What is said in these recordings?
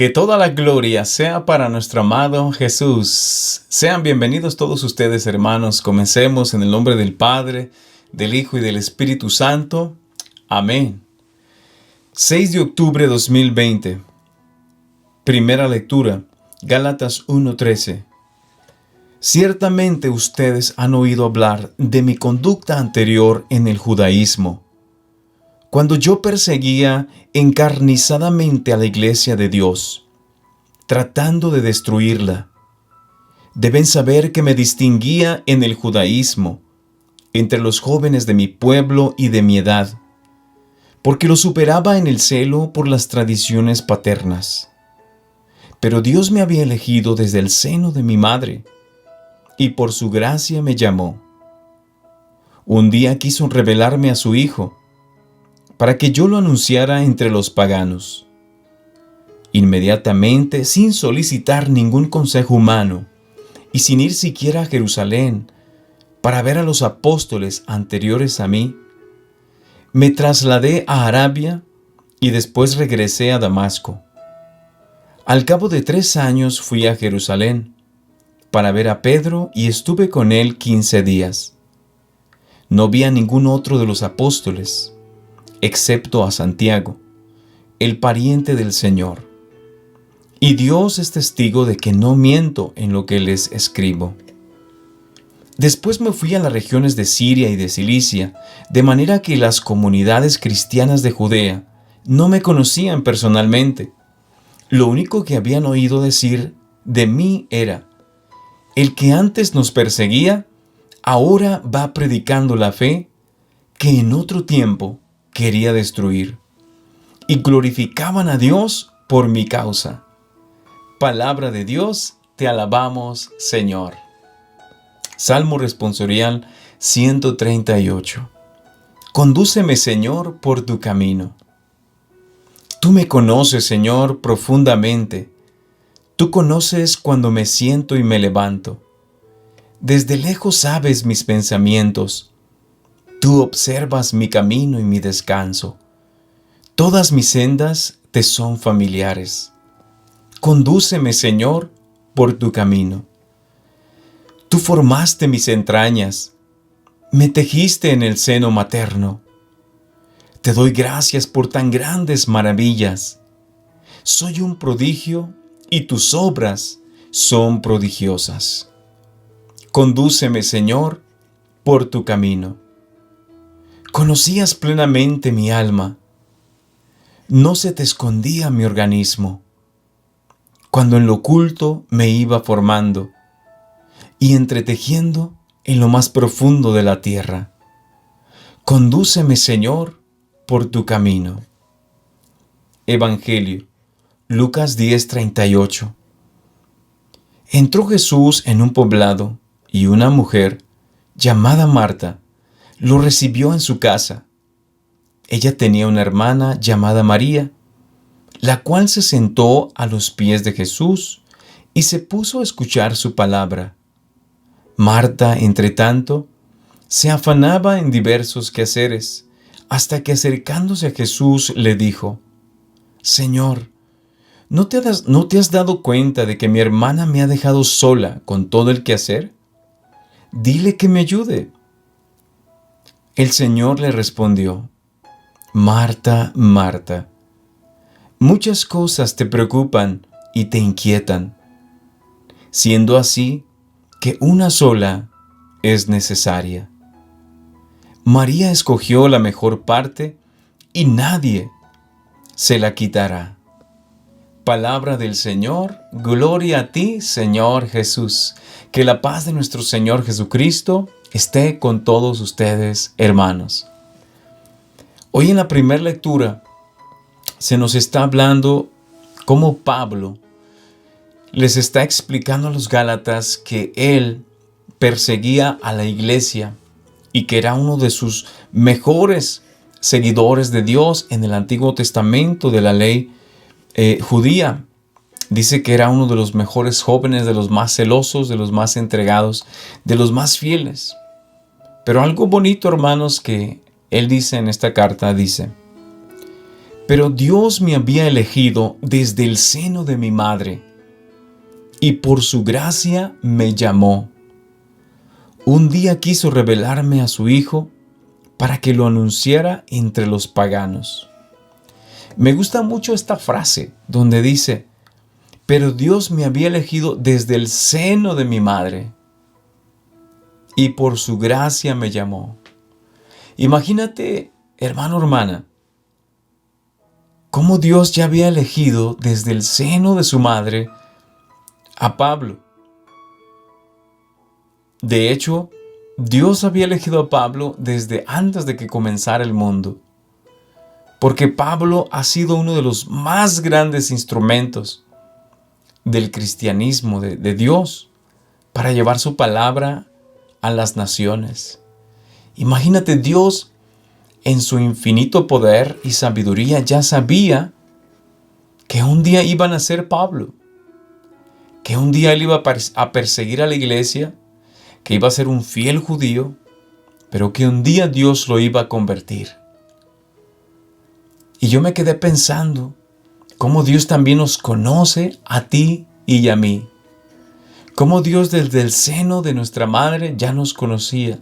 Que toda la gloria sea para nuestro amado Jesús. Sean bienvenidos todos ustedes, hermanos. Comencemos en el nombre del Padre, del Hijo y del Espíritu Santo. Amén. 6 de octubre de 2020. Primera lectura. Gálatas 1:13. Ciertamente ustedes han oído hablar de mi conducta anterior en el judaísmo, cuando yo perseguía encarnizadamente a la iglesia de Dios, tratando de destruirla. Deben saber que me distinguía en el judaísmo entre los jóvenes de mi pueblo y de mi edad, porque lo superaba en el celo por las tradiciones paternas. Pero Dios me había elegido desde el seno de mi madre, y por su gracia me llamó. Un día quiso revelarme a su Hijo, para que yo lo anunciara entre los paganos. Inmediatamente, sin solicitar ningún consejo humano, y sin ir siquiera a Jerusalén para ver a los apóstoles anteriores a mí, me trasladé a Arabia y después regresé a Damasco. Al cabo de 3 años fui a Jerusalén para ver a Pedro y estuve con él 15 días. No vi a ningún otro de los apóstoles, excepto a Santiago, el pariente del Señor. Y Dios es testigo de que no miento en lo que les escribo. Después me fui a las regiones de Siria y de Cilicia, de manera que las comunidades cristianas de Judea no me conocían personalmente. Lo único que habían oído decir de mí era: el que antes nos perseguía, ahora va predicando la fe que en otro tiempo quería destruir, y glorificaban a Dios por mi causa. Palabra de Dios, te alabamos, Señor. Salmo responsorial 138. Condúceme, Señor, por tu camino. Tú me conoces, Señor, profundamente. Tú conoces cuando me siento y me levanto. Desde lejos sabes mis pensamientos. Tú observas mi camino y mi descanso. Todas mis sendas te son familiares. Condúceme, Señor, por tu camino. Tú formaste mis entrañas, me tejiste en el seno materno. Te doy gracias por tan grandes maravillas. Soy un prodigio y tus obras son prodigiosas. Condúceme, Señor, por tu camino. Conocías plenamente mi alma. No se te escondía mi organismo, cuando en lo oculto me iba formando y entretejiendo en lo más profundo de la tierra. Condúceme, Señor, por tu camino. Evangelio, Lucas 10:38. Entró Jesús en un poblado y una mujer llamada Marta lo recibió en su casa. Ella tenía una hermana llamada María, la cual se sentó a los pies de Jesús y se puso a escuchar su palabra. Marta, entre tanto, se afanaba en diversos quehaceres, hasta que acercándose a Jesús le dijo: Señor, ¿no te has dado cuenta de que mi hermana me ha dejado sola con todo el quehacer? Dile que me ayude. El Señor le respondió: Marta, Marta, muchas cosas te preocupan y te inquietan, siendo así que una sola es necesaria. María escogió la mejor parte y nadie se la quitará. Palabra del Señor, gloria a ti, Señor Jesús. Que la paz de nuestro Señor Jesucristo esté con todos ustedes, hermanos. Hoy en la primera lectura se nos está hablando cómo Pablo les está explicando a los Gálatas que él perseguía a la iglesia y que era uno de sus mejores seguidores de Dios en el Antiguo Testamento de la ley judía. Dice que era uno de los mejores jóvenes, de los más celosos, de los más entregados, de los más fieles. Pero algo bonito, hermanos, que él dice en esta carta, dice: Pero Dios me había elegido desde el seno de mi madre, y por su gracia me llamó. Un día quiso revelarme a su Hijo para que lo anunciara entre los paganos. Me gusta mucho esta frase donde dice, pero Dios me había elegido desde el seno de mi madre, y por su gracia me llamó. Imagínate, hermano, hermana, cómo Dios ya había elegido desde el seno de su madre a Pablo. De hecho, Dios había elegido a Pablo desde antes de que comenzara el mundo, porque Pablo ha sido uno de los más grandes instrumentos del cristianismo, de Dios, para llevar su palabra a las naciones. Imagínate, Dios en su infinito poder y sabiduría ya sabía que un día iba a nacer Pablo, que un día él iba a perseguir a la iglesia, que iba a ser un fiel judío, pero que un día Dios lo iba a convertir. Y yo me quedé pensando cómo Dios también nos conoce a ti y a mí. Cómo Dios desde el seno de nuestra madre ya nos conocía.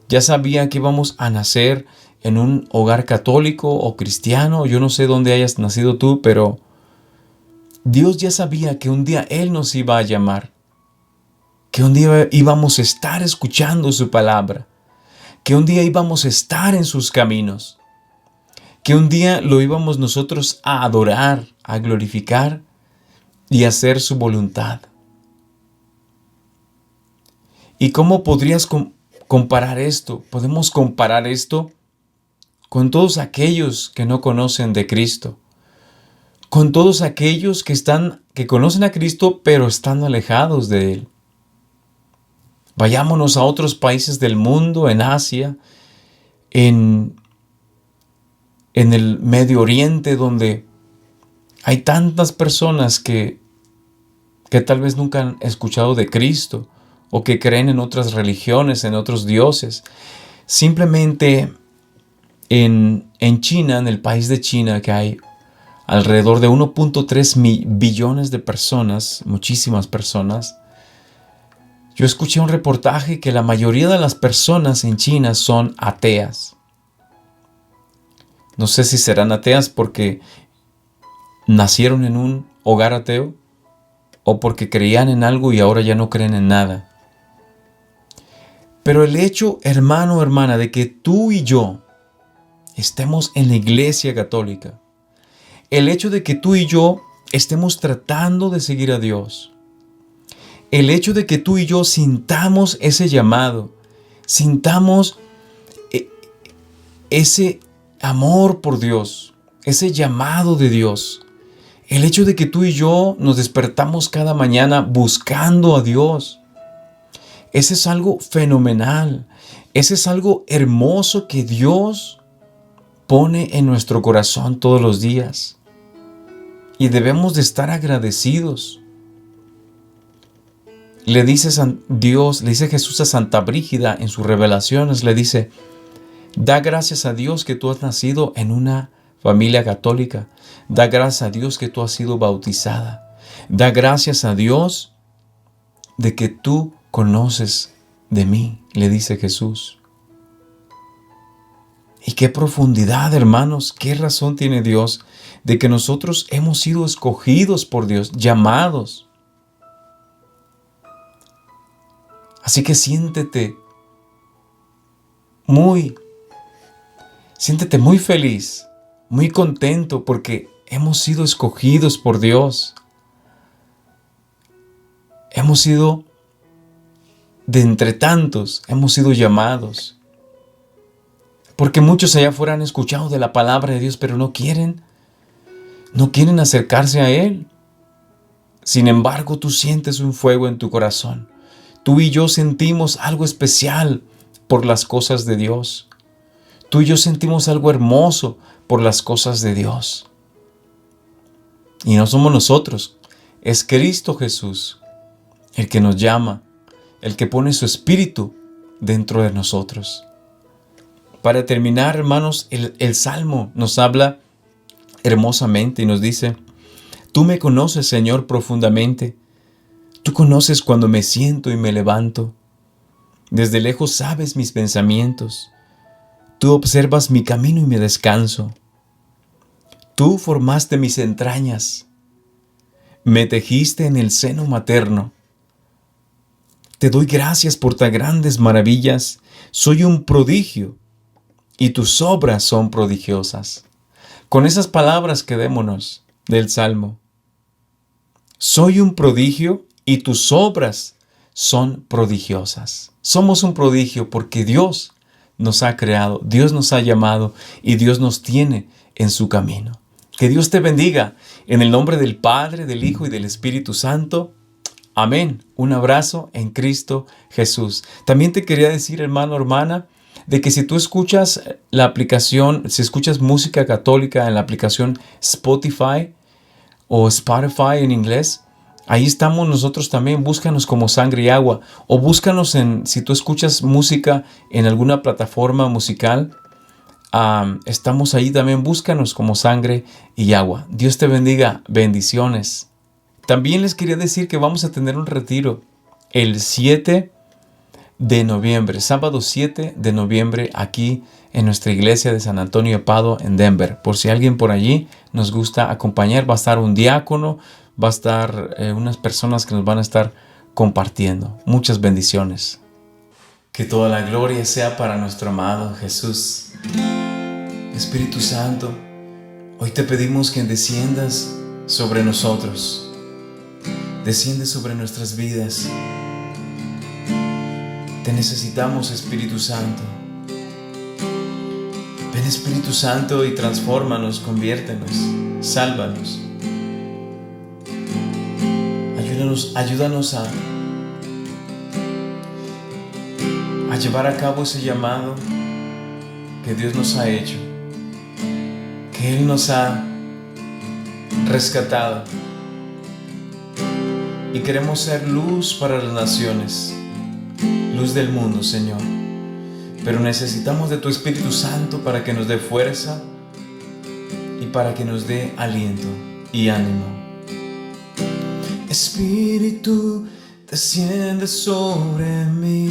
Ya sabía que íbamos a nacer en un hogar católico o cristiano. Yo no sé dónde hayas nacido tú, pero Dios ya sabía que un día Él nos iba a llamar. Que un día íbamos a estar escuchando su palabra. Que un día íbamos a estar en sus caminos. Que un día lo íbamos nosotros a adorar, a glorificar y a hacer su voluntad. ¿Y cómo podrías comparar esto? Podemos comparar esto con todos aquellos que no conocen de Cristo, con todos aquellos que conocen a Cristo pero están alejados de Él. Vayámonos a otros países del mundo, en Asia, en el Medio Oriente, donde hay tantas personas que tal vez nunca han escuchado de Cristo o que creen en otras religiones, en otros dioses. Simplemente en China, en el país de China, que hay alrededor de 1.3 billones de personas, muchísimas personas. Yo escuché un reportaje que la mayoría de las personas en China son ateas. No sé si serán ateas porque nacieron en un hogar ateo o porque creían en algo y ahora ya no creen en nada. Pero el hecho, hermano o hermana, de que tú y yo estemos en la Iglesia Católica, el hecho de que tú y yo estemos tratando de seguir a Dios, el hecho de que tú y yo sintamos ese llamado, sintamos ese amor por Dios, ese llamado de Dios, el hecho de que tú y yo nos despertamos cada mañana buscando a Dios, ese es algo fenomenal, ese es algo hermoso que Dios pone en nuestro corazón todos los días. Y debemos de estar agradecidos. Le dice Jesús a Santa Brígida en sus revelaciones, le dice, da gracias a Dios que tú has nacido en una familia católica. Da gracias a Dios que tú has sido bautizada. Da gracias a Dios de que tú conoces de mí, le dice Jesús. Y qué profundidad, hermanos, qué razón tiene Dios de que nosotros hemos sido escogidos por Dios, llamados. Así que siéntete muy feliz, muy contento porque hemos sido escogidos por Dios. Hemos sido de entre tantos, hemos sido llamados. Porque muchos allá afuera han escuchado de la palabra de Dios, pero no quieren acercarse a Él. Sin embargo, tú sientes un fuego en tu corazón. Tú y yo sentimos algo especial por las cosas de Dios. Tú y yo sentimos algo hermoso por las cosas de Dios. Y no somos nosotros, es Cristo Jesús el que nos llama, el que pone su espíritu dentro de nosotros. Para terminar, hermanos, el Salmo nos habla hermosamente y nos dice: tú me conoces, Señor, profundamente. Tú conoces cuando me siento y me levanto. Desde lejos sabes mis pensamientos. Tú observas mi camino y mi descanso. Tú formaste mis entrañas. Me tejiste en el seno materno. Te doy gracias por tan grandes maravillas. Soy un prodigio y tus obras son prodigiosas. Con esas palabras quedémonos del Salmo. Soy un prodigio y tus obras son prodigiosas. Somos un prodigio porque Dios nos ha creado, Dios nos ha llamado y Dios nos tiene en su camino. Que Dios te bendiga en el nombre del Padre, del Hijo y del Espíritu Santo. Amén. Un abrazo en Cristo Jesús. También te quería decir, hermano, hermana, de que si tú escuchas la aplicación, si escuchas música católica en la aplicación Spotify o Spotify en inglés, ahí estamos nosotros también. Búscanos como Sangre y Agua, o búscanos si tú escuchas música en alguna plataforma musical, estamos ahí también. Búscanos como Sangre y Agua. Dios te bendiga. Bendiciones. También les quería decir que vamos a tener un retiro el 7 de noviembre, sábado 7 de noviembre, aquí en nuestra iglesia de San Antonio de Padua en Denver. Por si alguien por allí nos gusta acompañar, va a estar un diácono, va a estar unas personas que nos van a estar compartiendo. Muchas bendiciones. Que toda la gloria sea para nuestro amado Jesús. Espíritu Santo, hoy te pedimos que desciendas sobre nosotros. Desciende sobre nuestras vidas. Te necesitamos, Espíritu Santo. Ven, Espíritu Santo, y transfórmanos, conviértenos, sálvanos. Ayúdanos a llevar a cabo ese llamado que Dios nos ha hecho, que Él nos ha rescatado. Y queremos ser luz para las naciones, luz del mundo, Señor. Pero necesitamos de tu Espíritu Santo para que nos dé fuerza y para que nos dé aliento y ánimo. Espíritu, desciende sobre mí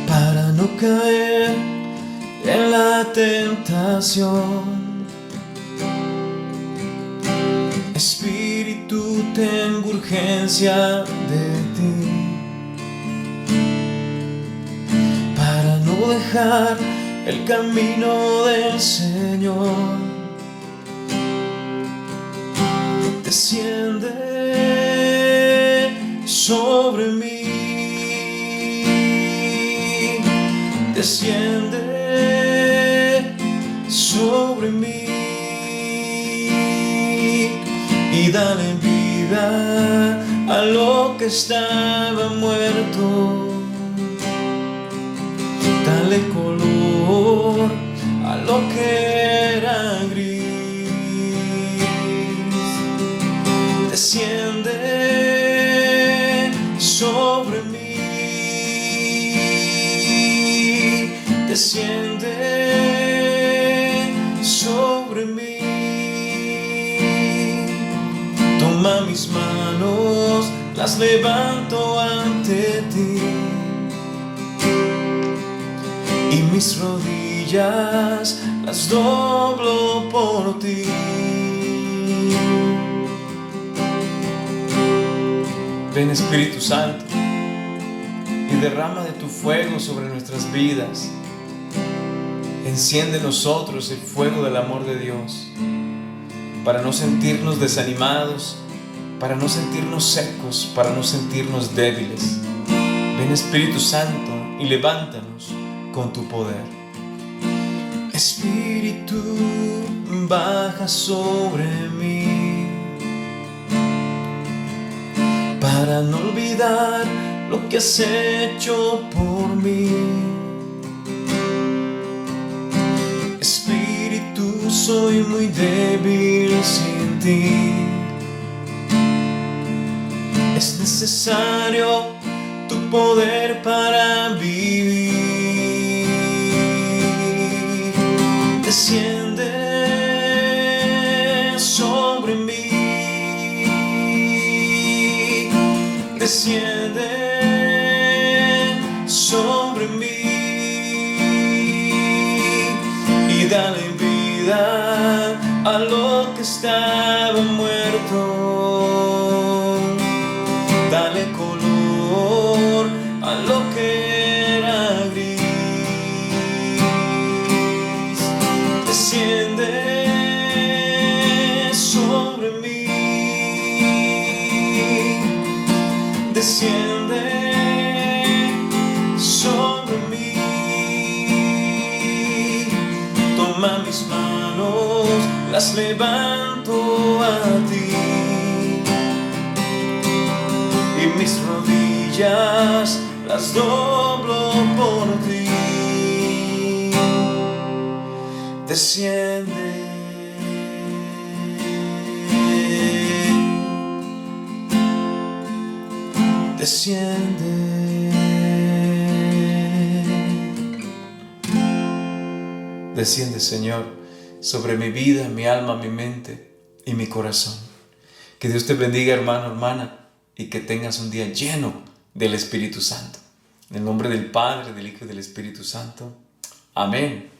para no caer en la tentación. Espíritu, tengo urgencia de ti para no dejar el camino del Señor. Desciende sobre mí, desciende sobre mí. Y dale vida a lo que estaba muerto. Dale color a lo que era gris. Desciende sobre mí. Desciende sobre mí. Toma mis manos, las levanto ante ti, y mis rodillas las doblo por ti. Ven, Espíritu Santo, y derrama de tu fuego sobre nuestras vidas. Enciende en nosotros el fuego del amor de Dios, para no sentirnos desanimados, para no sentirnos secos, para no sentirnos débiles. Ven, Espíritu Santo, y levántanos con tu poder. Espíritu, baja sobre mí para no olvidar lo que has hecho por mí. Espíritu, soy muy débil sin ti. Es necesario tu poder para vivir. Desciende desciende sobre mí y dale vida a lo que estaba muerto, dale color a lo que era gris. Desciende sobre mí, desciende sobre mí, toma mis manos, las levanto a ti, y mis rodillas las doblo por ti. Desciende, desciende. Desciende, Señor, sobre mi vida, mi alma, mi mente y mi corazón. Que Dios te bendiga, hermano, hermana, y que tengas un día lleno del Espíritu Santo. En el nombre del Padre, del Hijo y del Espíritu Santo. Amén.